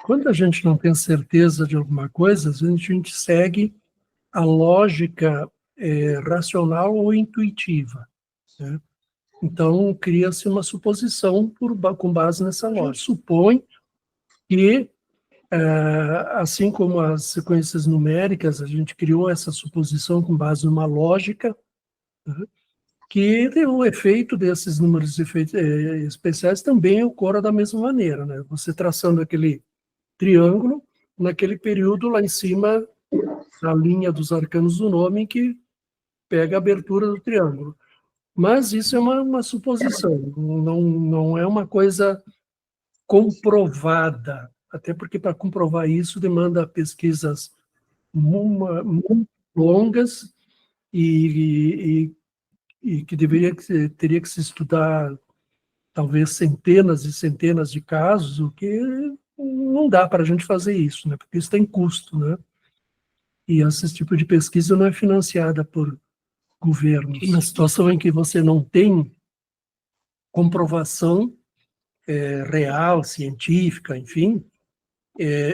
Quando a gente não tem certeza de alguma coisa, às vezes a gente segue a lógica racional ou intuitiva, né? Então, cria-se uma suposição com base nessa lógica. Supõe que, assim como as sequências numéricas, a gente criou essa suposição com base numa lógica, né, que o efeito desses números especiais também ocorra da mesma maneira, né? Você traçando aquele triângulo, naquele período lá em cima, na linha dos arcanos do nome, que pega a abertura do triângulo. Mas isso é uma suposição, não é uma coisa comprovada, até porque para comprovar isso demanda pesquisas muito longas e que teria que se estudar talvez centenas e centenas de casos, o que não dá para a gente fazer isso, né? Porque isso tem custo, né? E esse tipo de pesquisa não é financiada por governos. Na situação em que você não tem comprovação real, científica, enfim,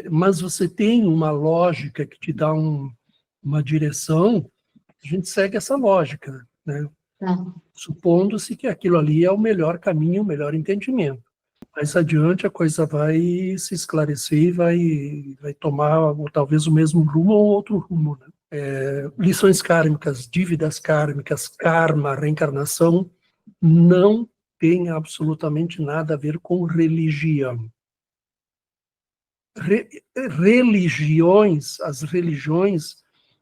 mas você tem uma lógica que te dá uma direção, a gente segue essa lógica, né? Supondo-se que aquilo ali é o melhor caminho, o melhor entendimento. Mais adiante a coisa vai se esclarecer e vai tomar ou, talvez o mesmo rumo ou outro rumo, né? Lições kármicas, dívidas kármicas, karma, reencarnação, não tem absolutamente nada a ver com religião. As religiões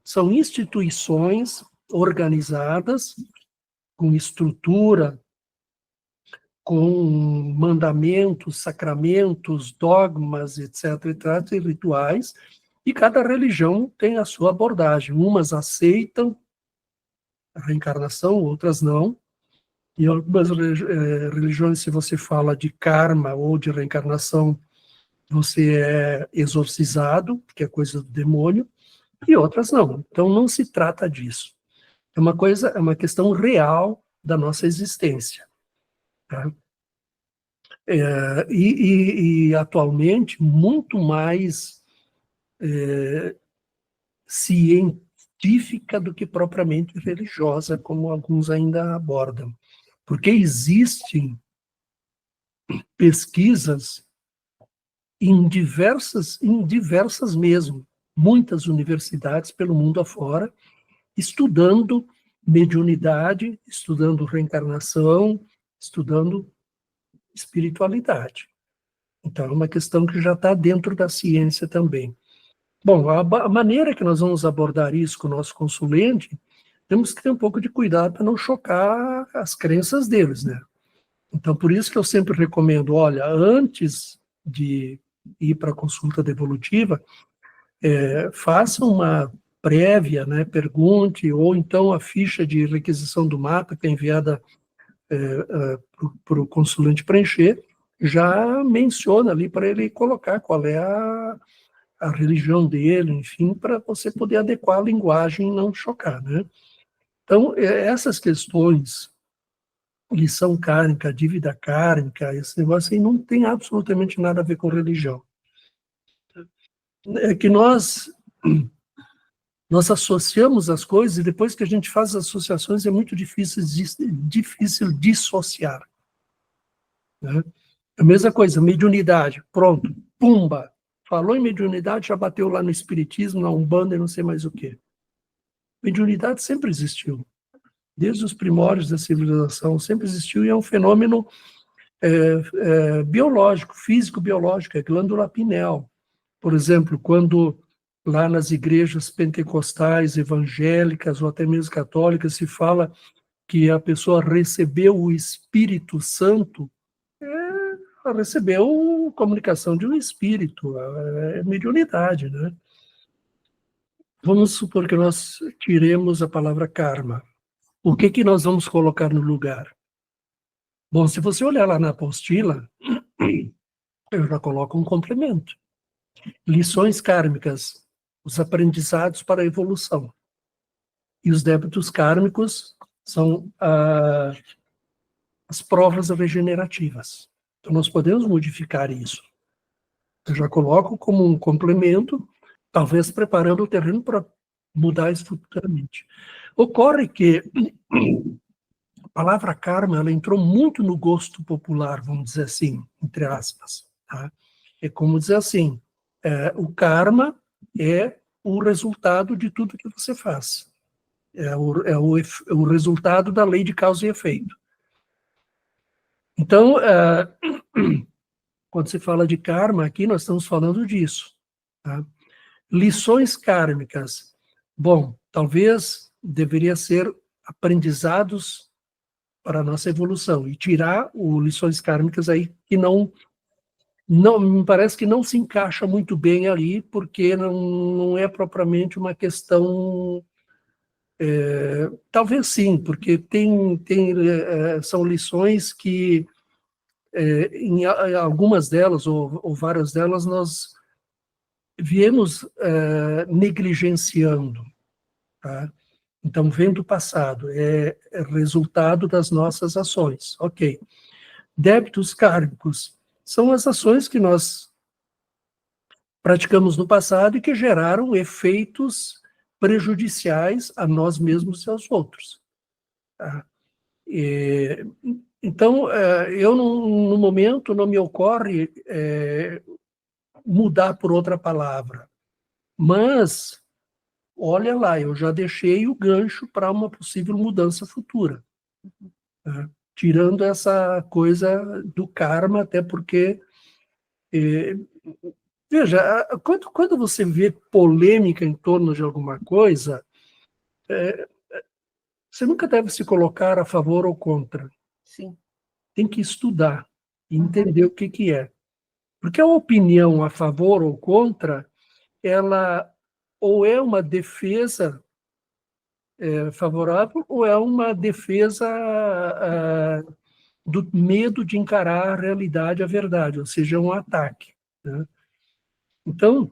são instituições organizadas com estrutura, com mandamentos, sacramentos, dogmas, etc., e rituais, e cada religião tem a sua abordagem. Umas aceitam a reencarnação, outras não. E algumas religiões, se você fala de karma ou de reencarnação, você é exorcizado, que é coisa do demônio, e outras não. Então não se trata disso. É uma questão real da nossa existência, tá? E atualmente muito mais científica do que propriamente religiosa, como alguns ainda abordam. Porque existem pesquisas em diversas mesmo, muitas universidades pelo mundo afora, estudando mediunidade, estudando reencarnação, estudando espiritualidade. Então, é uma questão que já está dentro da ciência também. Bom, a maneira que nós vamos abordar isso com o nosso consulente, temos que ter um pouco de cuidado para não chocar as crenças deles, né? Então, por isso que eu sempre recomendo, olha, antes de ir para a consulta devolutiva, faça uma prévia, né, pergunte, ou então a ficha de requisição do mapa, que é enviada para o consulente preencher, já menciona ali para ele colocar qual é a religião dele, enfim, para você poder adequar a linguagem e não chocar, né? Então, essas questões, lição kármica, dívida kármica, esse negócio aí não tem absolutamente nada a ver com religião. É que nós associamos as coisas e depois que a gente faz as associações é muito difícil dissociar, né? A mesma coisa, mediunidade, pronto, pumba, falou em mediunidade, já bateu lá no espiritismo, na Umbanda e não sei mais o quê. Mediunidade sempre existiu, desde os primórdios da civilização, sempre existiu e é um fenômeno biológico, físico-biológico, é glândula pineal. Por exemplo, quando lá nas igrejas pentecostais, evangélicas ou até mesmo católicas se fala que a pessoa recebeu o Espírito Santo, ela recebeu comunicação de um espírito, é mediunidade, né? Vamos supor que nós tiremos a palavra karma. O que nós vamos colocar no lugar? Bom, se você olhar lá na apostila, eu já coloco um complemento. Lições kármicas, os aprendizados para a evolução. E os débitos kármicos são as provas regenerativas. Então, nós podemos modificar isso. Eu já coloco como um complemento, talvez preparando o terreno para mudar isso futuramente. Ocorre que a palavra karma, ela entrou muito no gosto popular, vamos dizer assim, entre aspas. Tá? É como dizer assim, o karma é o resultado de tudo que você faz. É o resultado da lei de causa e efeito. Então, quando se fala de karma, aqui nós estamos falando disso. Tá? Lições kármicas. Bom, talvez deveria ser aprendizados para a nossa evolução e tirar lições kármicas aí que não me parece que não se encaixa muito bem ali, porque não é propriamente uma questão. Talvez sim, porque são lições que, em algumas delas, ou várias delas, nós viemos negligenciando. Tá? Então, vem do passado, é resultado das nossas ações. Ok. Débitos kármicos são as ações que nós praticamos no passado e que geraram efeitos prejudiciais a nós mesmos e aos outros. Tá? Então, no momento, não me ocorre mudar por outra palavra, mas, olha lá, eu já deixei o gancho para uma possível mudança futura. Tá? Tirando essa coisa do karma, até porque veja, quando você vê polêmica em torno de alguma coisa, você nunca deve se colocar a favor ou contra. Sim. Tem que estudar e entender o que é. Porque a opinião a favor ou contra, ela ou é uma defesa favorável ou é uma defesa do medo de encarar a realidade, a verdade, ou seja, um ataque. Né? Então,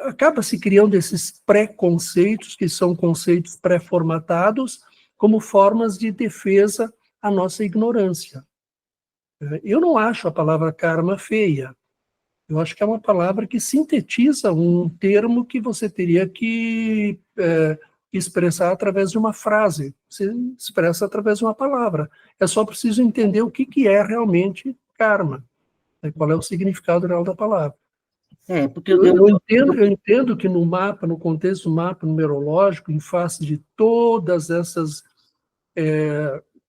acaba se criando esses preconceitos, que são conceitos pré-formatados, como formas de defesa à nossa ignorância. Eu não acho a palavra karma feia. Eu acho que é uma palavra que sintetiza um termo que você teria que expressar através de uma frase. Você expressa através de uma palavra. É só preciso entender o que é realmente karma, né? Qual é o significado real da palavra. Porque eu entendo que no mapa, no contexto do mapa numerológico, em face de todas essas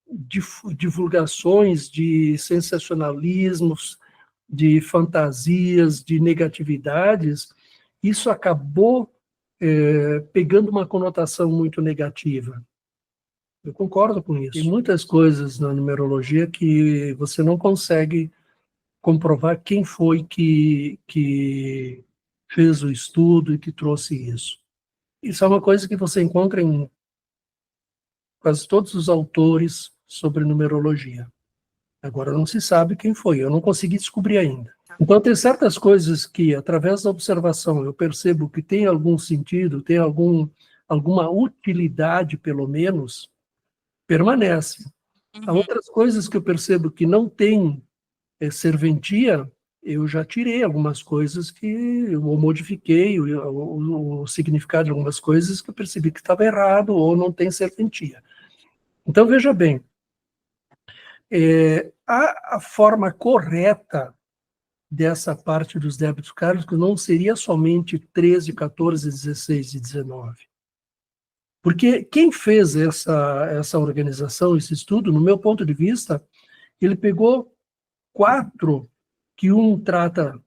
divulgações de sensacionalismos, de fantasias, de negatividades, isso acabou pegando uma conotação muito negativa. Eu concordo com isso. Tem muitas coisas na numerologia que você não consegue comprovar quem foi que fez o estudo e que trouxe isso. Isso é uma coisa que você encontra em quase todos os autores sobre numerologia. Agora não se sabe quem foi, eu não consegui descobrir ainda. Então tem certas coisas que, através da observação, eu percebo que tem algum sentido, tem alguma utilidade, pelo menos, permanece. Há outras coisas que eu percebo que não tem serventia, eu já tirei algumas coisas que eu modifiquei, o significado de algumas coisas que eu percebi que estava errado ou não tem serventia. Então, veja bem, a forma correta dessa parte dos débitos kármicos não seria somente 13, 14, 16 e 19. Porque quem fez essa organização, esse estudo, no meu ponto de vista, ele pegou 4, que um trata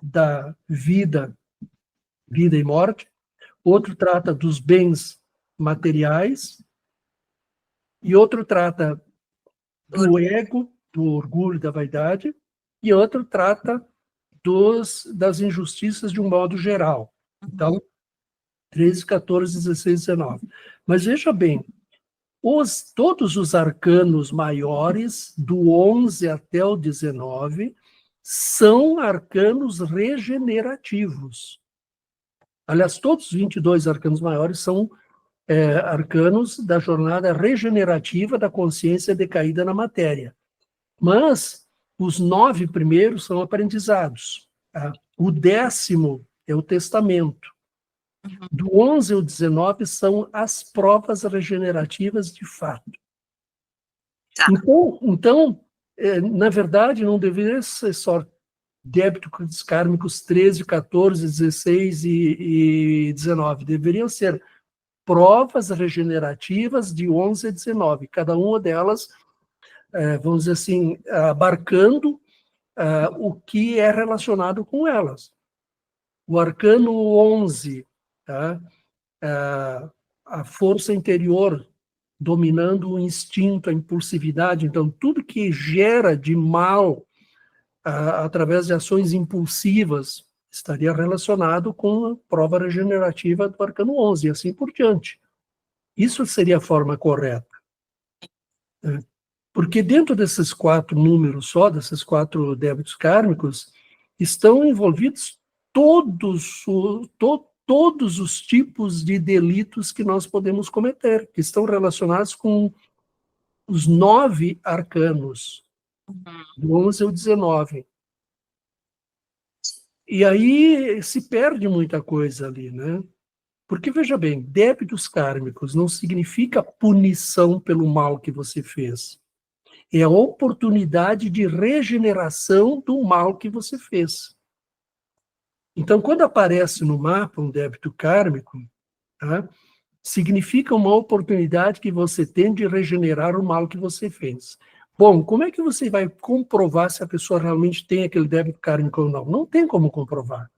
da vida e morte, outro trata dos bens materiais, e outro trata do ego, do orgulho, da vaidade, e outro trata das injustiças de um modo geral. Então, 13, 14, 16, 19. Mas veja bem, todos os arcanos maiores, do 11 até o 19, são arcanos regenerativos. Aliás, todos os 22 arcanos maiores são arcanos da jornada regenerativa da consciência decaída na matéria. Mas os 9 primeiros são aprendizados. O 10º é o testamento. Do 11 ao 19 são as provas regenerativas de fato. Tá. Então, na verdade, não deveria ser só débitos kármicos 13, 14, 16 e 19. Deveriam ser provas regenerativas de 11 a 19. Cada uma delas, vamos dizer assim, abarcando o que é relacionado com elas. O arcano 11, tá? A força interior dominando o instinto, a impulsividade. Então, tudo que gera de mal através de ações impulsivas estaria relacionado com a prova regenerativa do arcano 11, e assim por diante. Isso seria a forma correta. Né? Porque dentro desses 4 números só, desses 4 débitos kármicos, estão envolvidos todos os tipos de delitos que nós podemos cometer, que estão relacionados com os 9 arcanos, do 11 ao 19. E aí se perde muita coisa ali, né? Porque, veja bem, débitos kármicos não significa punição pelo mal que você fez. É a oportunidade de regeneração do mal que você fez. Então, quando aparece no mapa um débito kármico, tá, significa uma oportunidade que você tem de regenerar o mal que você fez. Bom, como é que você vai comprovar se a pessoa realmente tem aquele débito kármico ou não? Não tem como comprovar.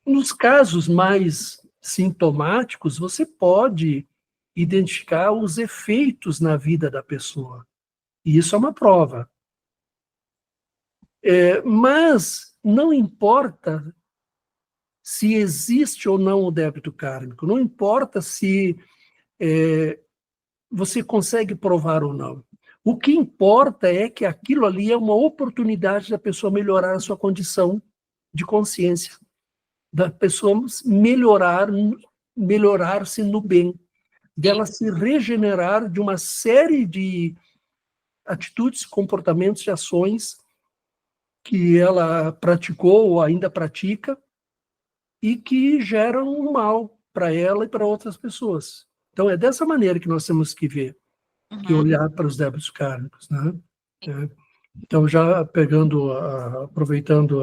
Nos casos mais sintomáticos, você pode identificar os efeitos na vida da pessoa. E isso é uma prova. Mas não importa se existe ou não o débito kármico, não importa se você consegue provar ou não. O que importa é que aquilo ali é uma oportunidade da pessoa melhorar a sua condição de consciência, da pessoa melhorar-se no bem, dela se regenerar de uma série de atitudes, comportamentos e ações que ela praticou ou ainda pratica e que geram um mal para ela e para outras pessoas. Então, é dessa maneira que nós temos que ver, que olhar para os débitos kármicos, né? Então, já aproveitando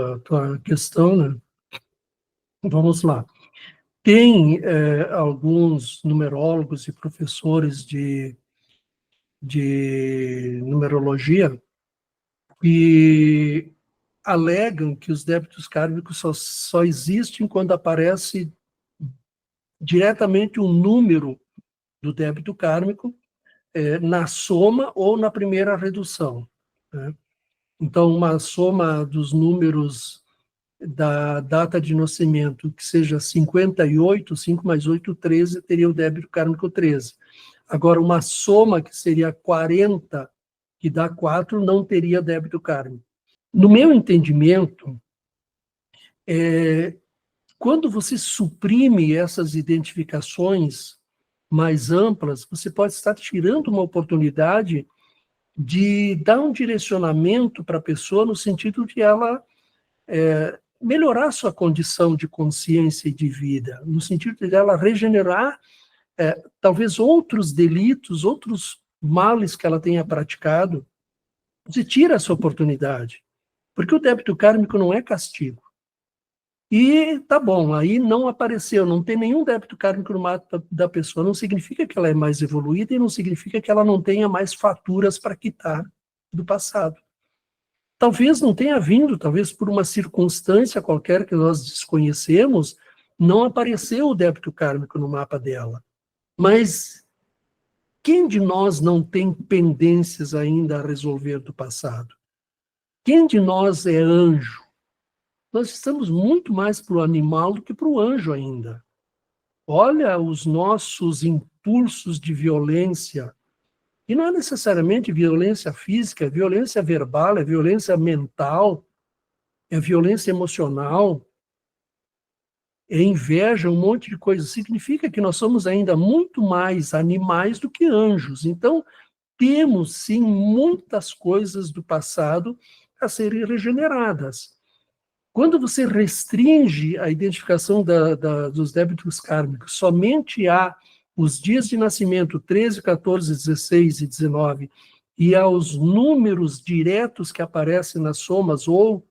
a tua questão, né? Vamos lá. Tem alguns numerólogos e professores de numerologia que alegam que os débitos kármicos só existem quando aparece diretamente um número do débito kármico na soma ou na primeira redução. Né? Então, uma soma dos números da data de nascimento, que seja 58, 5 mais 8, 13, teria o débito kármico 13. Agora, uma soma que seria 40, que dá 4, não teria débito kármico. No meu entendimento, quando você suprime essas identificações mais amplas, você pode estar tirando uma oportunidade de dar um direcionamento para a pessoa no sentido de ela melhorar sua condição de consciência e de vida, no sentido de ela regenerar talvez outros delitos, outros males que ela tenha praticado. Você tira essa oportunidade, porque o débito kármico não é castigo. E tá bom, aí não apareceu, não tem nenhum débito kármico no mapa da pessoa, não significa que ela é mais evoluída e não significa que ela não tenha mais faturas para quitar do passado. Talvez não tenha vindo, talvez por uma circunstância qualquer que nós desconhecemos, não apareceu o débito kármico no mapa dela. Mas quem de nós não tem pendências ainda a resolver do passado? Quem de nós é anjo? Nós estamos muito mais para o animal do que para o anjo ainda. Olha os nossos impulsos de violência, e não é necessariamente violência física, é violência verbal, é violência mental, é violência emocional, é inveja, um monte de coisa. Significa que nós somos ainda muito mais animais do que anjos. Então, temos, sim, muitas coisas do passado a serem regeneradas. Quando você restringe a identificação dos débitos kármicos somente a os dias de nascimento 13, 14, 16 e 19 e aos números diretos que aparecem nas somas ou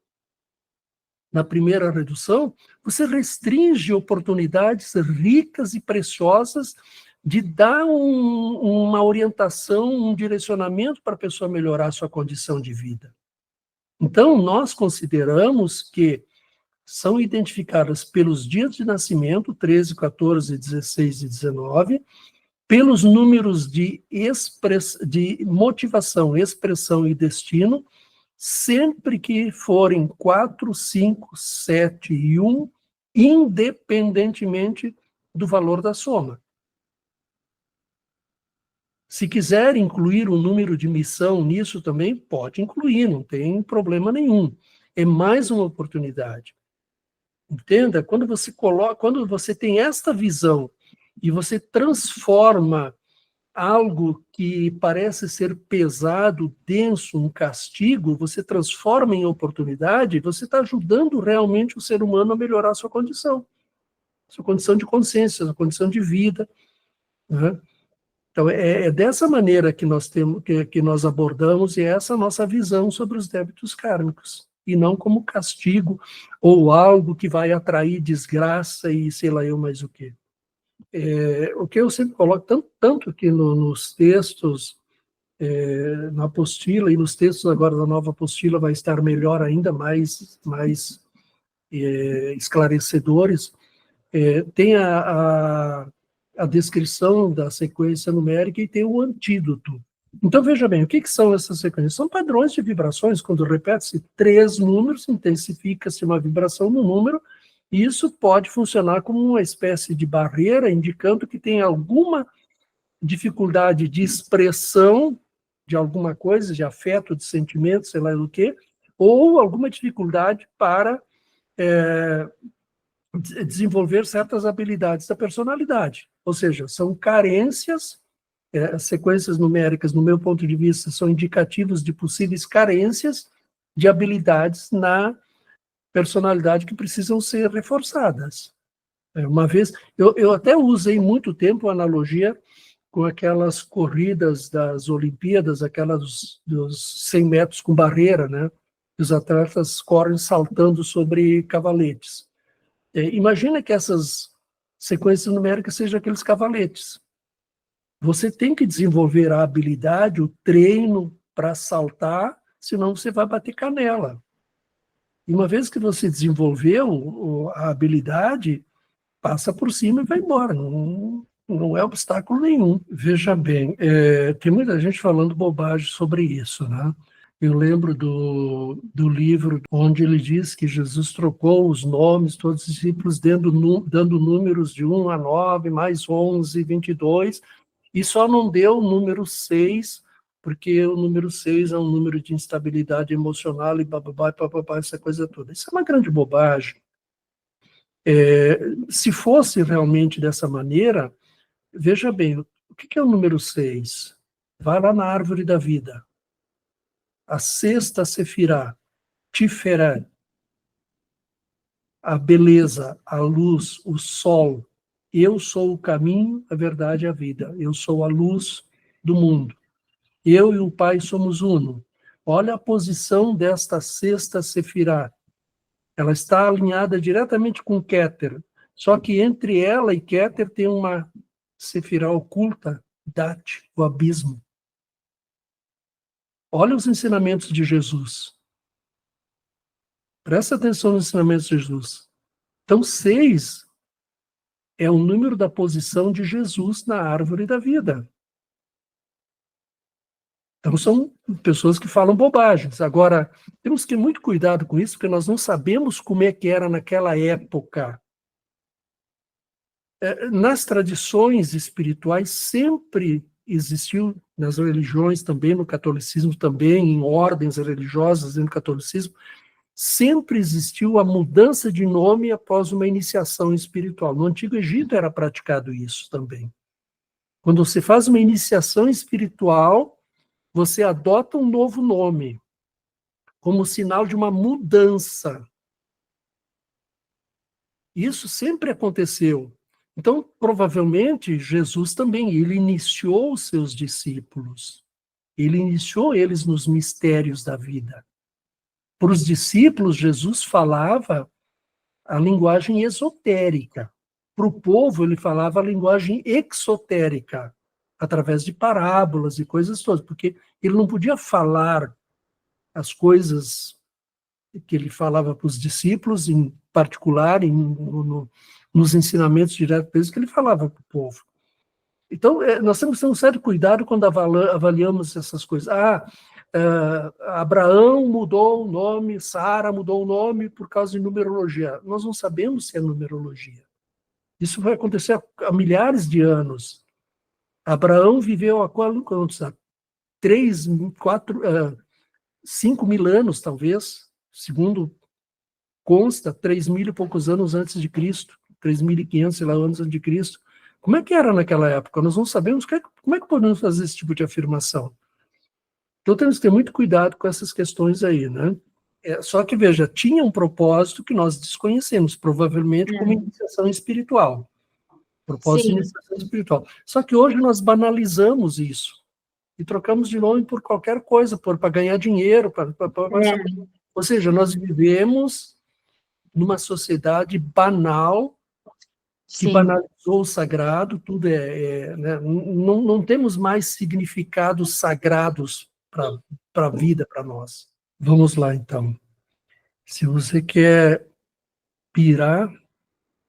na primeira redução, você restringe oportunidades ricas e preciosas de dar uma orientação, um direcionamento para a pessoa melhorar a sua condição de vida. Então, nós consideramos que são identificadas pelos dias de nascimento, 13, 14, 16 e 19, pelos números de motivação, expressão e destino, sempre que forem 4, 5, 7 e 1, independentemente do valor da soma. Se quiser incluir o número de missão nisso também, pode incluir, não tem problema nenhum. É mais uma oportunidade. Entenda? Quando você tem esta visão e você transforma algo que parece ser pesado, denso, um castigo, você transforma em oportunidade, você está ajudando realmente o ser humano a melhorar a sua condição de consciência, sua condição de vida, né? Então, é dessa maneira que nós temos, que nós abordamos, e essa é a nossa visão sobre os débitos kármicos, e não como castigo ou algo que vai atrair desgraça e sei lá eu mais o quê. O que eu sempre coloco, tanto que nos textos, na apostila, e nos textos agora da nova apostila vai estar melhor ainda, mais esclarecedores, tem a descrição da sequência numérica e tem o antídoto. Então, veja bem, o que são essas sequências? São padrões de vibrações. Quando repete-se 3 números, intensifica-se uma vibração no número, e isso pode funcionar como uma espécie de barreira, indicando que tem alguma dificuldade de expressão de alguma coisa, de afeto, de sentimento, sei lá do que, ou alguma dificuldade para desenvolver certas habilidades da personalidade. Ou seja, são carências, as sequências numéricas, no meu ponto de vista, são indicativos de possíveis carências de habilidades na personalidade que precisam ser reforçadas. Uma vez, eu até usei muito tempo a analogia com aquelas corridas das Olimpíadas, aquelas dos 100 metros com barreira, né? Os atletas correm saltando sobre cavaletes. Imagina que essas sequências numéricas sejam aqueles cavaletes. Você tem que desenvolver a habilidade, o treino para saltar, senão você vai bater canela. E uma vez que você desenvolveu a habilidade, passa por cima e vai embora. Não é obstáculo nenhum. Veja bem, tem muita gente falando bobagem sobre isso, né? Eu lembro do livro onde ele diz que Jesus trocou os nomes, todos os discípulos, dando números de 1 a 9, mais 11, 22, e só não deu o número 6, porque o número 6 é um número de instabilidade emocional e bababá, essa coisa toda. Isso é uma grande bobagem. Se fosse realmente dessa maneira, veja bem, o que é o número 6? Vai lá na árvore da vida. A sexta sefirá, Tiferá, a beleza, a luz, o sol. Eu sou o caminho, a verdade e a vida. Eu sou a luz do mundo. Eu e o Pai somos uno. Olha a posição desta sexta sefirá. Ela está alinhada diretamente com Keter. Só que entre ela e Keter tem uma sefirá oculta, Dat, o abismo. Olha os ensinamentos de Jesus. Presta atenção nos ensinamentos de Jesus. Então, 6 é o número da posição de Jesus na árvore da vida. Então, são pessoas que falam bobagens. Agora, temos que ter muito cuidado com isso, porque nós não sabemos como é que era naquela época. Nas tradições espirituais, sempre existiu, nas religiões também, no catolicismo também, em ordens religiosas no catolicismo, sempre existiu a mudança de nome após uma iniciação espiritual. No Antigo Egito era praticado isso também. Quando você faz uma iniciação espiritual, você adota um novo nome, como sinal de uma mudança. Isso sempre aconteceu. Então, provavelmente, Jesus também, ele iniciou os seus discípulos. Ele iniciou eles nos mistérios da vida. Para os discípulos, Jesus falava a linguagem esotérica. Para o povo, ele falava a linguagem exotérica, através de parábolas e coisas todas, porque ele não podia falar as coisas que ele falava para os discípulos, em particular, nos ensinamentos diretos deles, que ele falava para o povo. Então, nós temos que ter um certo cuidado quando avaliamos essas coisas. Abraão mudou o nome, Sara mudou o nome por causa de numerologia. Nós não sabemos se é numerologia. Isso vai acontecer há milhares de anos. Abraão viveu há quantos? Há 3, 4, 5 mil anos, talvez, segundo consta, 3.000 e poucos anos antes de Cristo, 3.500, sei lá, anos antes de Cristo. Como é que era naquela época? Nós não sabemos como é que podemos fazer esse tipo de afirmação. Então temos que ter muito cuidado com essas questões aí, né? Só que, veja, tinha um propósito que nós desconhecemos, provavelmente como iniciação espiritual. Propósito de iniciação espiritual. Só que hoje nós banalizamos isso e trocamos de nome por qualquer coisa, para ganhar dinheiro. Ou seja, nós vivemos numa sociedade banal, que banalizou o sagrado, tudo né? Não temos mais significados sagrados para a vida, para nós. Vamos lá, então. Se você quer pirar,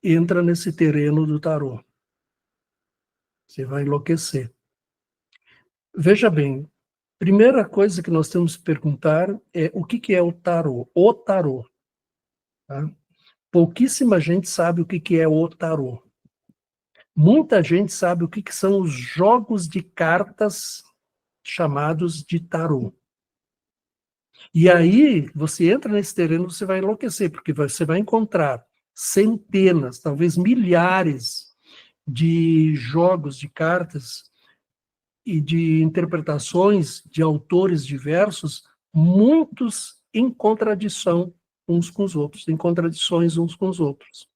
entra nesse terreno do tarô. Você vai enlouquecer. Veja bem, primeira coisa que nós temos que perguntar é o que é o tarô? O tarô. Tá? Pouquíssima gente sabe o que é o tarô. Muita gente sabe o que são os jogos de cartas chamados de tarô. E aí, você entra nesse terreno, você vai enlouquecer, porque você vai encontrar centenas, talvez milhares de jogos de cartas e de interpretações de autores diversos, muitos em contradição uns com os outros, em contradições uns com os outros.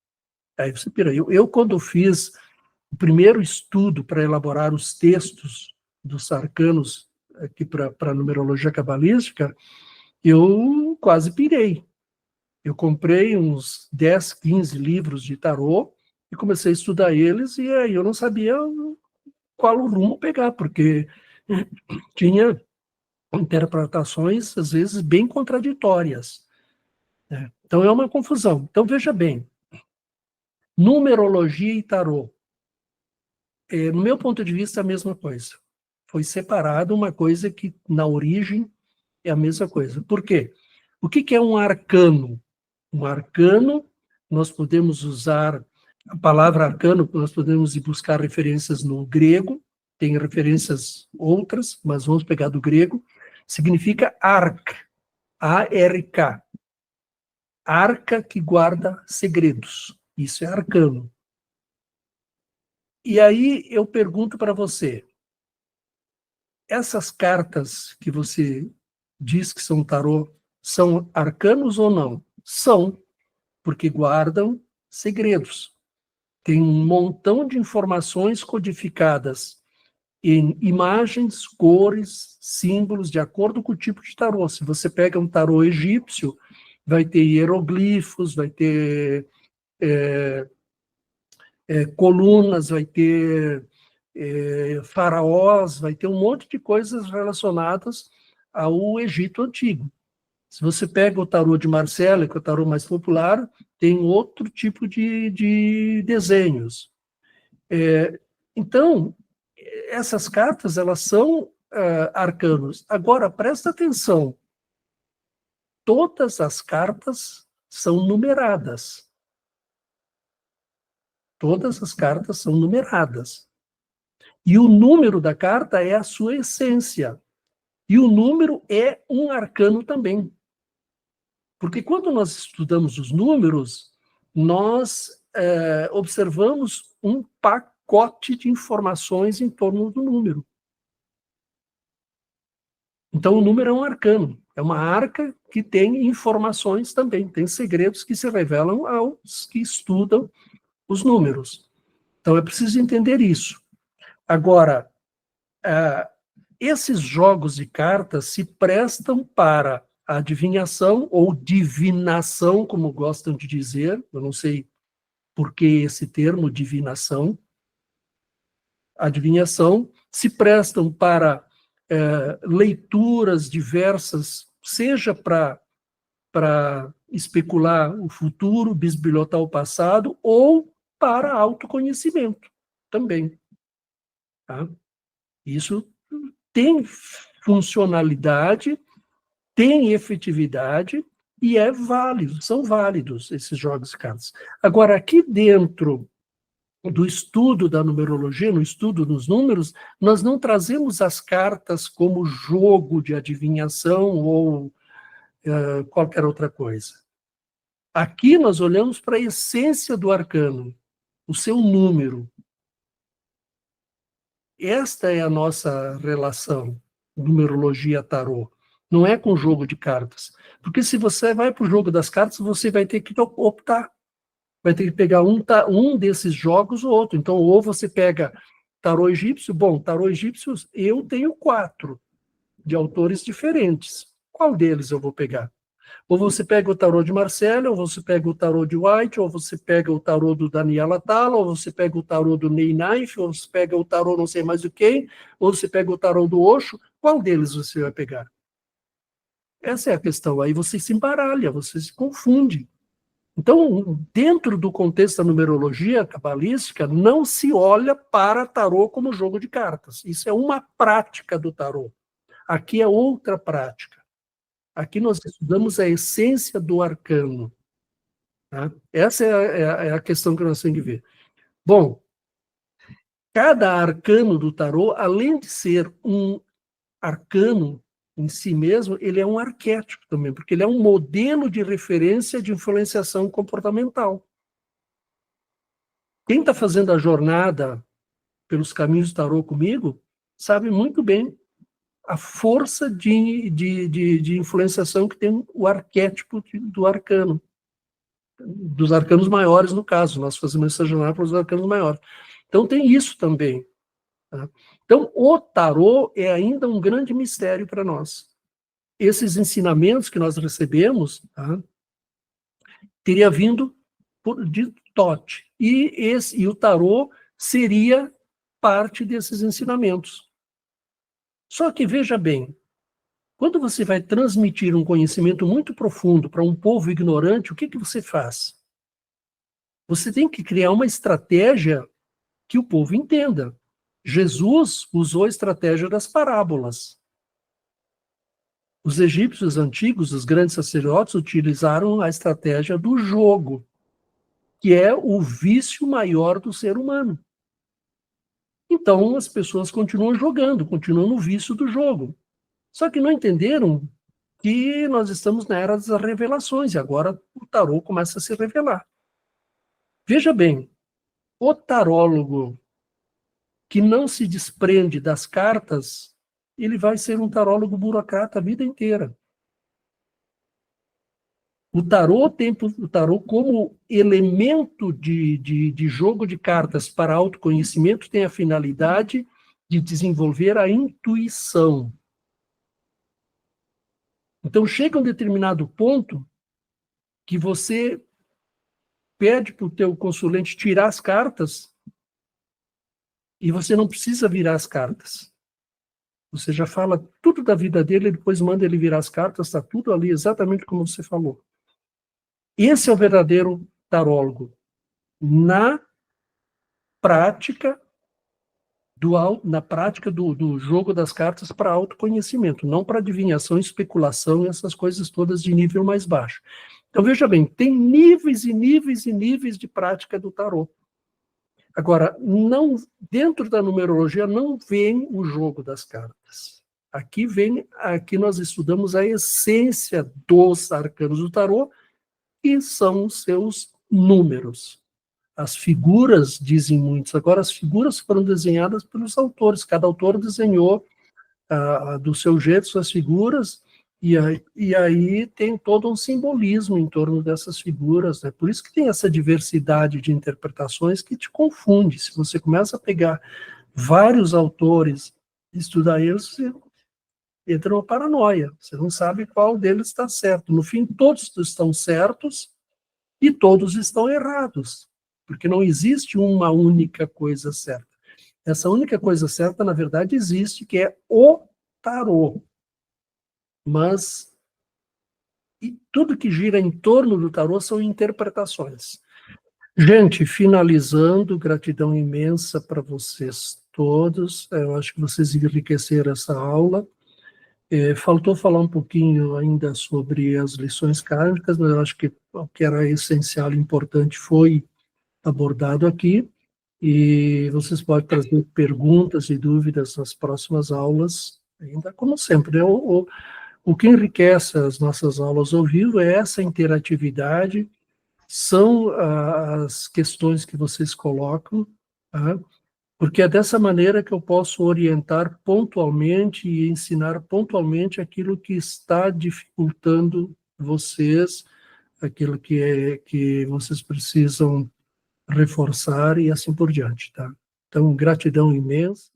Aí você pira. Eu quando fiz o primeiro estudo para elaborar os textos dos arcanos aqui para a numerologia cabalística, eu quase pirei. Eu comprei uns 10, 15 livros de tarô e comecei a estudar eles, e aí eu não sabia qual o rumo pegar, porque tinha interpretações, às vezes, bem contraditórias. Né? Então, é uma confusão. Então, veja bem, numerologia e tarô. No meu ponto de vista, é a mesma coisa. Foi separado uma coisa que, na origem, é a mesma coisa. Por quê? O que é um arcano? Um arcano, nós podemos usar a palavra arcano, nós podemos ir buscar referências no grego, tem referências outras, mas vamos pegar do grego, significa arca, A-R-K. Arca que guarda segredos. Isso é arcano. E aí eu pergunto para você, essas cartas que você diz que são tarô, são arcanos ou não? São, porque guardam segredos. Tem um montão de informações codificadas em imagens, cores, símbolos, de acordo com o tipo de tarô. Se você pega um tarô egípcio, vai ter hieroglifos, vai ter colunas, vai ter faraós, vai ter um monte de coisas relacionadas ao Egito Antigo. Se você pega o tarô de Marcella, que é o tarô mais popular, tem outro tipo de desenhos. Então, essas cartas, elas são arcanos. Agora, presta atenção, todas as cartas são numeradas. Todas as cartas são numeradas. E o número da carta é a sua essência. E o número é um arcano também. Porque quando nós estudamos os números, nós observamos um pacote de informações em torno do número. Então, o número é um arcano, é uma arca que tem informações também, tem segredos que se revelam aos que estudam os números. Então, é preciso entender isso. Agora, esses jogos de cartas se prestam para a adivinhação ou divinação, como gostam de dizer, eu não sei por que esse termo, divinação. Adivinhação, se prestam para leituras diversas, seja para especular o futuro, bisbilhotar o passado, ou para autoconhecimento também. Tá? Isso tem funcionalidade, tem efetividade e é válido, são válidos esses jogos de cartas. Agora, aqui dentro do estudo da numerologia, no estudo dos números, nós não trazemos as cartas como jogo de adivinhação ou qualquer outra coisa. Aqui nós olhamos para a essência do arcano, o seu número. Esta é a nossa relação, numerologia-tarô. Não é com jogo de cartas. Porque se você vai para o jogo das cartas, você vai ter que optar. Vai ter que pegar um desses jogos ou outro. Então, ou você pega tarô egípcio, bom, tarô egípcio eu tenho 4 de autores diferentes. Qual deles eu vou pegar? Ou você pega o tarô de Marcelo, ou você pega o tarô de White, ou você pega o tarô do Daniel Atala, ou você pega o tarô do Ney Knife, ou você pega o tarô não sei mais o quem, ou você pega o tarô do Osho. Qual deles você vai pegar? Essa é a questão. Aí você se embaralha, você se confunde. Então, dentro do contexto da numerologia cabalística, não se olha para tarô como jogo de cartas. Isso é uma prática do tarô. Aqui é outra prática. Aqui nós estudamos a essência do arcano. Tá? Essa é a questão que nós temos que ver. Bom, cada arcano do tarô, além de ser um arcano em si mesmo, ele é um arquétipo também, porque ele é um modelo de referência de influenciação comportamental. Quem está fazendo a jornada pelos caminhos do tarô comigo sabe muito bem a força de influenciação que tem o arquétipo do arcano, dos arcanos maiores, no caso. Nós fazemos essa jornada para os arcanos maiores. Então, tem isso também. Tá? Então, o tarô é ainda um grande mistério para nós. Esses ensinamentos que nós recebemos, tá, teria vindo de Thoth. E o tarô seria parte desses ensinamentos. Só que, veja bem, quando você vai transmitir um conhecimento muito profundo para um povo ignorante, o que você faz? Você tem que criar uma estratégia que o povo entenda. Jesus usou a estratégia das parábolas. Os egípcios antigos, os grandes sacerdotes, utilizaram a estratégia do jogo, que é o vício maior do ser humano. Então, as pessoas continuam jogando, continuam no vício do jogo. Só que não entenderam que nós estamos na era das revelações, e agora o tarô começa a se revelar. Veja bem, o tarólogo que não se desprende das cartas, ele vai ser um tarólogo burocrata a vida inteira. O tarô como elemento de jogo de cartas para autoconhecimento tem a finalidade de desenvolver a intuição. Então, chega um determinado ponto que você pede para o teu consulente tirar as cartas e você não precisa virar as cartas. Você já fala tudo da vida dele, depois manda ele virar as cartas, está tudo ali exatamente como você falou. Esse é o verdadeiro tarólogo. Na prática do jogo das cartas para autoconhecimento, não para adivinhação, especulação e essas coisas todas de nível mais baixo. Então, veja bem, tem níveis e níveis e níveis de prática do tarô. Agora, dentro da numerologia não vem o jogo das cartas. Aqui nós estudamos a essência dos arcanos do tarô, que são os seus números. As figuras dizem muitos. Agora, as figuras foram desenhadas pelos autores. Cada autor desenhou do seu jeito, suas figuras, e aí tem todo um simbolismo em torno dessas figuras, né? Por isso que tem essa diversidade de interpretações que te confunde. Se você começa a pegar vários autores, estudar eles, você entra numa paranoia. Você não sabe qual deles está certo. No fim, todos estão certos e todos estão errados, porque não existe uma única coisa certa. Essa única coisa certa, na verdade, existe, que é o tarô. Mas tudo que gira em torno do tarô são interpretações. Gente, finalizando, gratidão imensa para vocês todos. Eu acho que vocês enriqueceram essa aula. Faltou falar um pouquinho ainda sobre as lições kármicas, mas eu acho que o que era essencial e importante foi abordado aqui. E vocês podem trazer perguntas e dúvidas nas próximas aulas, ainda como sempre, né? O que enriquece as nossas aulas ao vivo é essa interatividade, são as questões que vocês colocam, tá? Porque é dessa maneira que eu posso orientar pontualmente e ensinar pontualmente aquilo que está dificultando vocês, aquilo que vocês precisam reforçar e assim por diante, tá? Então, gratidão imensa.